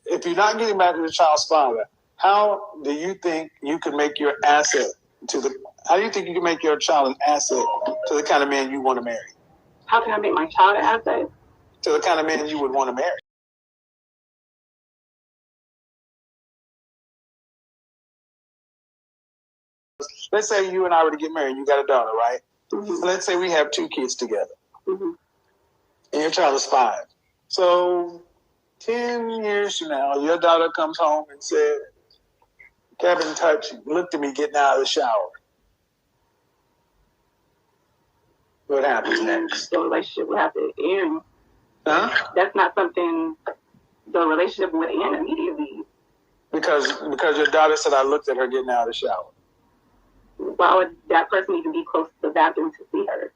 if you're not getting back to the child's father, how do you think you can make your asset how do you think you can make your child an asset to the kind of man you want to marry? How can I make my child an asset? To the kind of man you would want to marry. Let's say you and I were to get married. You got a daughter, right? Mm-hmm. Let's say we have 2 kids together. Mm-hmm. And your child is 5. So 10 years from now, your daughter comes home and said, Kevin looked at me getting out of the shower. What happens next? The relationship would have to end. Huh? That's not something, the relationship would end immediately. Because your daughter said I looked at her getting out of the shower. Why would that person even be close to the bathroom to see her?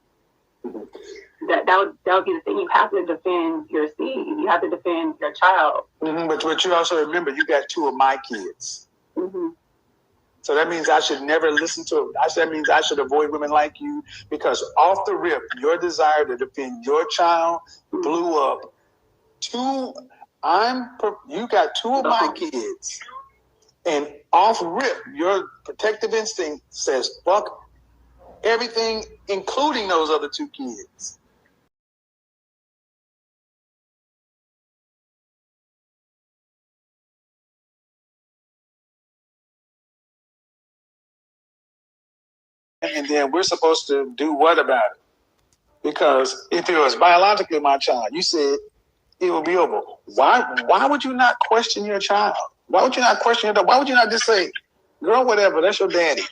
Mm-hmm. That would be the thing. You have to defend your seed. You have to defend your child. Mm-hmm. But you also remember you got 2 of my kids. Mm-hmm. So that means I should never listen to it. That means I should avoid women like you, because off the rip, your desire to defend your child blew up. You got 2 of my kids, and off rip, your protective instinct says, fuck everything, including those other 2 kids. And then we're supposed to do what about it? Because if it was biologically my child, you said it will be over. Why would you not question your child? Why would you not question your dog? Why would you not just say, girl, whatever, that's your daddy?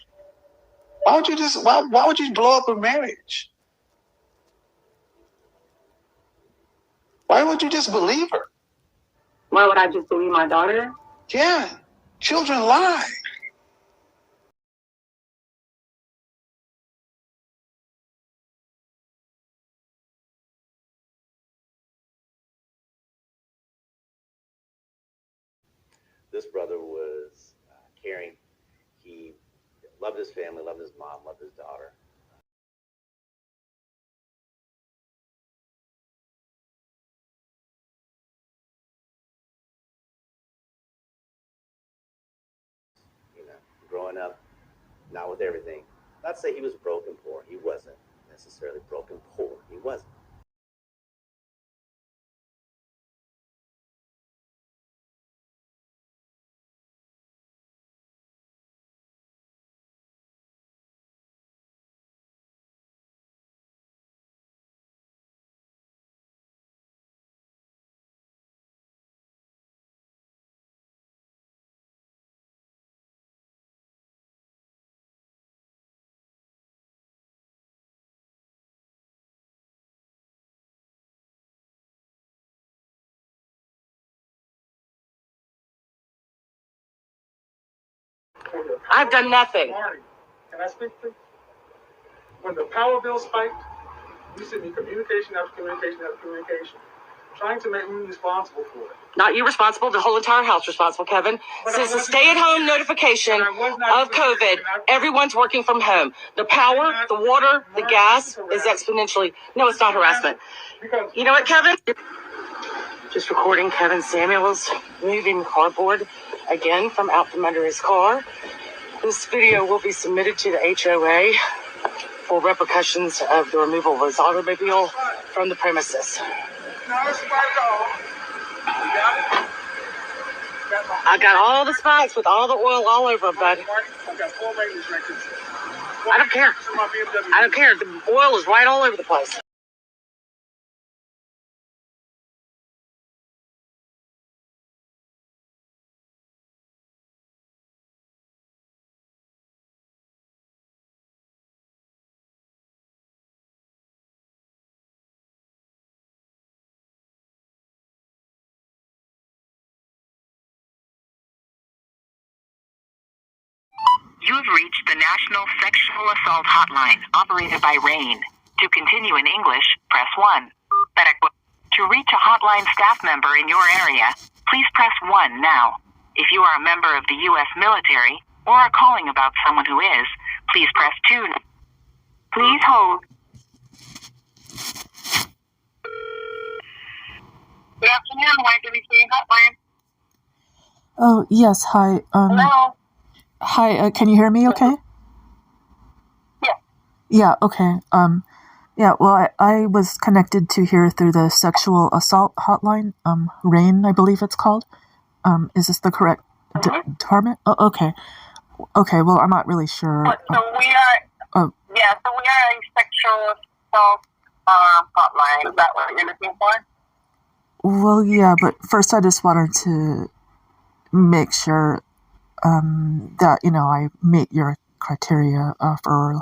Why would you blow up a marriage? Why would you just believe her? Why would I just believe my daughter? Yeah. Children lie. This brother was caring. He loved his family, loved his mom, loved his daughter. Growing up, not with everything. Not to say he was broken poor. He wasn't necessarily broken poor. He wasn't. I've done nothing. Marty, can I speak to you? When the power bill spiked, you sent me communication after communication after communication, trying to make me responsible for it. Not you responsible, the whole entire house responsible, Kevin. Since the stay-at-home notification of COVID, everyone's working from home. The power, the water, the gas is exponentially... No, it's not harassment. You know what, Kevin? Just recording Kevin Samuels moving cardboard again from out from under his car. This video will be submitted to the HOA for repercussions of the removal of his automobile from the premises. I got all the spots with all the oil all over them, bud. I don't care. I don't care. The oil is right all over the place. You have reached the National Sexual Assault Hotline, operated by RAIN. To continue in English, press 1. To reach a hotline staff member in your area, please press 1 now. If you are a member of the U.S. military or are calling about someone who is, please press 2. Please hold. Good afternoon, YWCA Hotline. Oh, yes, hi. Hello? Hi, can you hear me okay? Yeah. Yeah, okay. Yeah, well, I was connected to here through the sexual assault hotline, RAIN, I believe it's called. Is this the correct department? Oh, okay. Okay, well, I'm not really sure. So we are, Oh, yeah, so we are a sexual assault hotline. Is that what you're looking for? well, yeah, but first I just wanted to make sure that, I meet your criteria for,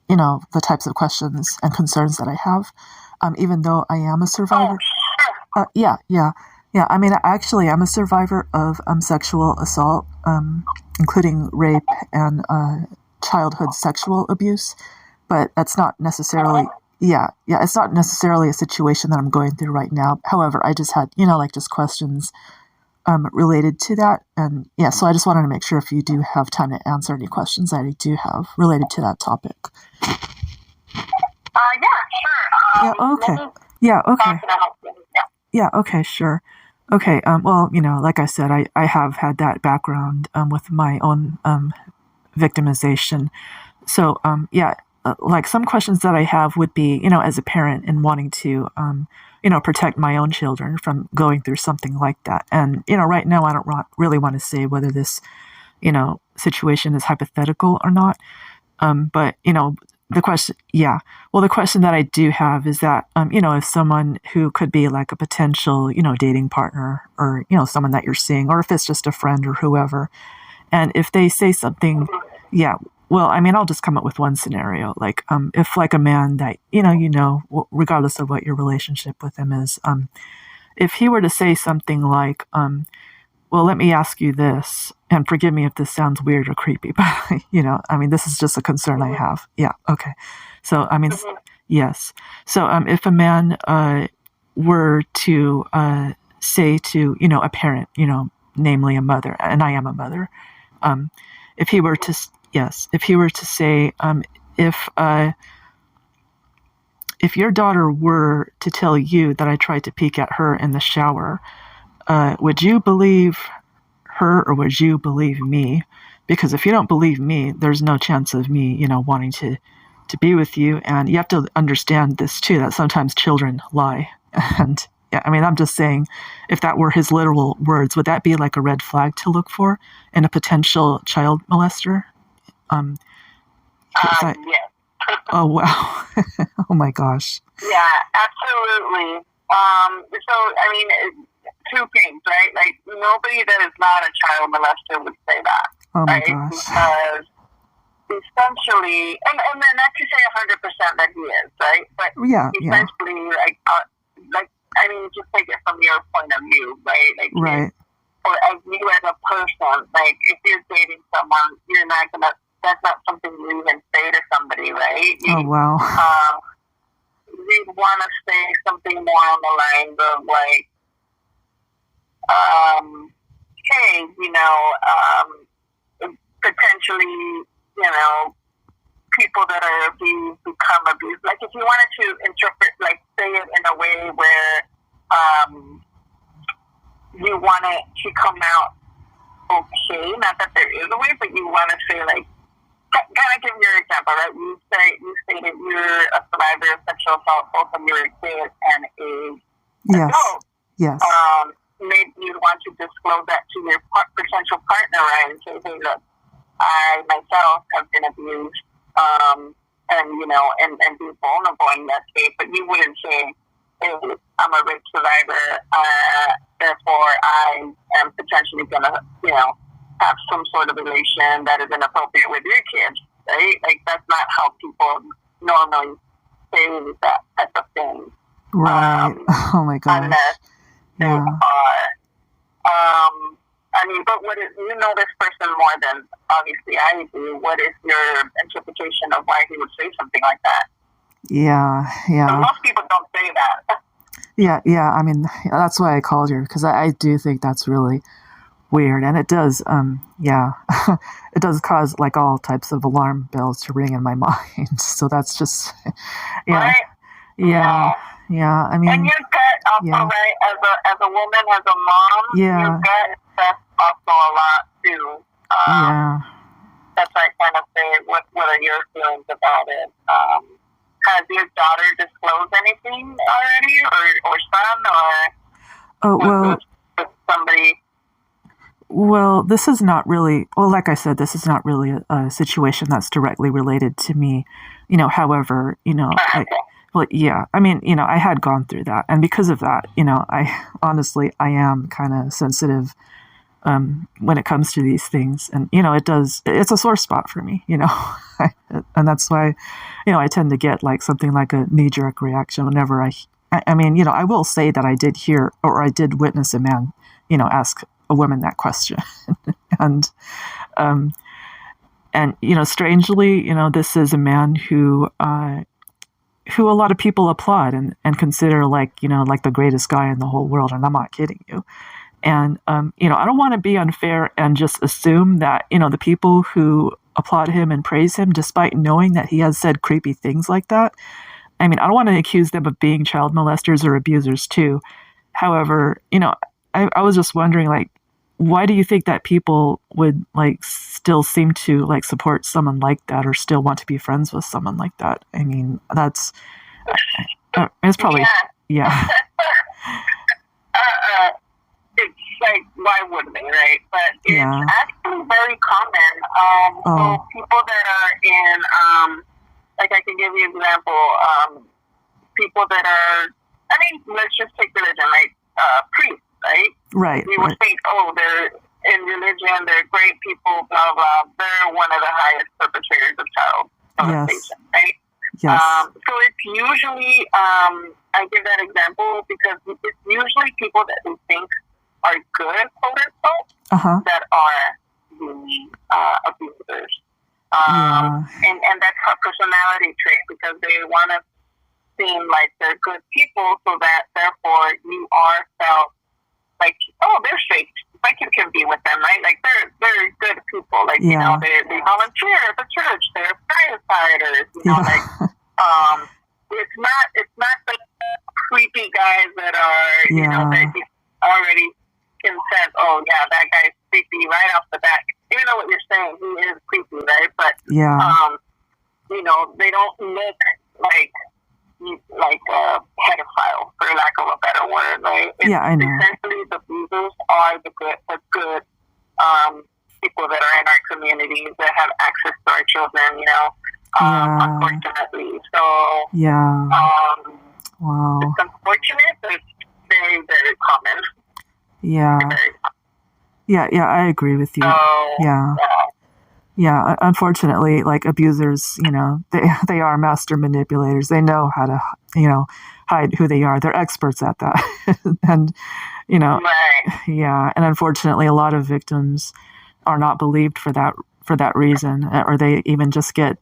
the types of questions and concerns that I have, even though I am a survivor. Oh, sure. Yeah. I mean, I actually am a survivor of sexual assault, including rape and childhood sexual abuse, but that's not necessarily. Yeah, it's not necessarily a situation that I'm going through right now. However, I just had, just questions related to that. And yeah, so I just wanted to make sure if you do have time to answer any questions that I do have related to that topic. Yeah, sure. Yeah, okay. Yeah, okay, sure. Okay, well, like I said, I have had that background with my own victimization. So, like some questions that I have would be, as a parent and wanting to, protect my own children from going through something like that. And, right now I don't really want to say whether this, situation is hypothetical or not. But, the question that I do have is that, if someone who could be like a potential, dating partner or, someone that you're seeing, or if it's just a friend or whoever, and if they say something, well, I mean, I'll just come up with one scenario. Like, if like a man that, regardless of what your relationship with him is, if he were to say something like, well, let me ask you this, and forgive me if this sounds weird or creepy, but, I mean, this is just a concern I have. Yeah, okay. So, I mean, yes. So, if a man were to say to, a parent, namely a mother, and I am a mother, if he were to say, if your daughter were to tell you that I tried to peek at her in the shower, would you believe her or would you believe me? Because if you don't believe me, there's no chance of me, wanting to be with you. And you have to understand this too, that sometimes children lie. And yeah, I mean, I'm just saying, if that were his literal words, would that be like a red flag to look for in a potential child molester? Yes. Oh, wow. Oh my gosh. Yeah, absolutely. So, I mean, two things, right? Like, nobody that is not a child molester would say that. Oh my right? gosh. Because essentially, and then not to say 100% that he is, right? But essentially, like, I mean, just take it from your point of view, right? Like, right. Or as you as a person, like, if you're dating someone, you're not gonna. That's not something you even say to somebody, right? Oh wow. You'd want to say something more on the lines of like, hey, potentially, people that are being become abused. Like, if you wanted to interpret, like, say it in a way where you want it to come out okay, not that there is a way, but you want to say, like, kind of give your example, right? You stated you're a survivor of sexual assault both when you were a kid and a adult. Yes. Maybe you'd want to disclose that to your potential partner, right? And say, hey, look, I myself have been abused, and be vulnerable in that state. But you wouldn't say, hey, I'm a rape survivor, therefore I am potentially gonna, have some sort of relation that is inappropriate with your kids, right? Like, that's not how people normally say that type of thing. Right. Oh my gosh. Unless they are. I mean, but what is, this person more than obviously I do. What is your interpretation of why he would say something like that? Yeah. So most people don't say that. Yeah. I mean, that's why I called you, because I do think that's really weird, and it does it does cause like all types of alarm bells to ring in my mind. So that's just right? I mean, and your gut also, right, as a woman, as a mom, your gut also a lot too. Yeah. That's why I kind of say, what are your feelings about it? Has your daughter disclosed anything already, or son, or Oh, well, was somebody? Well, this is not really, well, like I said, this is not really a situation that's directly related to me. However, well, yeah, I mean, I had gone through that. And because of that, I am kind of sensitive when it comes to these things. And, it's a sore spot for me, and that's why, I tend to get like something like a knee-jerk reaction whenever I mean, I will say that I did hear, or I did witness a man, ask a woman that question. and strangely, this is a man who a lot of people applaud and consider like the greatest guy in the whole world. And I'm not kidding you. And, I don't want to be unfair and just assume that, the people who applaud him and praise him, despite knowing that he has said creepy things like that, I mean, I don't want to accuse them of being child molesters or abusers too. However, I was just wondering, like, why do you think that people would like still seem to like support someone like that, or still want to be friends with someone like that? I mean, that's it's probably yeah. It's like, why wouldn't they, right? But it's actually very common. So people that are in, like, I can give you an example. People that are, I mean, let's just take religion, like priests, right? Right. We would think, oh, they're in religion, they're great people, blah, blah. They're one of the highest perpetrators of child molestation, right? Yes. So it's usually, I give that example because it's usually people that we think are good, quote unquote, that are the abusers. And that's a personality trait, because they want to seem like they're good people, so that therefore you are felt like, oh, they're straight. Like, you can be with them, right? Like, they're good people. Like, they volunteer at the church. They're firefighters. Like, it's not the creepy guys that are, that you already can sense, oh, yeah, that guy's creepy right off the bat. Even though what you're saying, he is creepy, right? But, they don't look like a pedophile, for lack of a better word, right? I know. Essentially, the abusers are the good people that are in our communities that have access to our children, unfortunately. So, wow. It's unfortunate, but it's very, very common. Yeah, I agree with you. Yeah, unfortunately, like, abusers, they are master manipulators. They know how to, hide who they are. They're experts at that. And, and unfortunately, a lot of victims are not believed for that reason, or they even just get,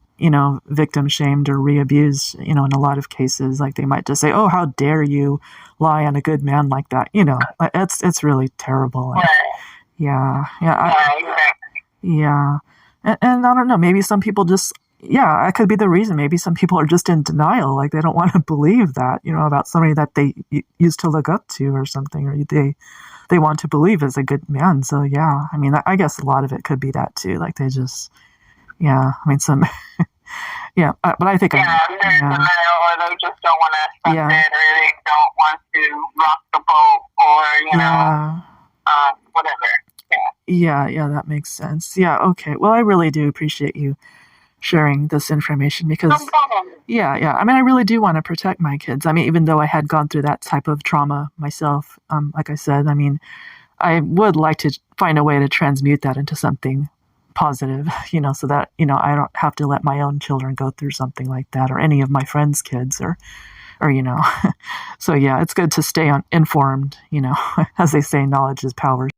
victim shamed or re-abused, in a lot of cases. Like, they might just say, oh, how dare you lie on a good man like that? It's really terrible. And I don't know, maybe some people just, it could be the reason. Maybe some people are just in denial. Like, they don't want to believe that, about somebody that they used to look up to or something, or they want to believe is a good man. So, I mean, I guess a lot of it could be that too. Like, they just, I mean, some, but I think they're in denial, or they just don't want to accept it, or they don't want to rock the boat, or, whatever. Yeah, that makes sense. Yeah, okay. Well, I really do appreciate you sharing this information, because, I mean, I really do want to protect my kids. I mean, even though I had gone through that type of trauma myself, like I said, I mean, I would like to find a way to transmute that into something positive, so that, I don't have to let my own children go through something like that, or any of my friends' kids, or so, it's good to stay informed, as they say, knowledge is power.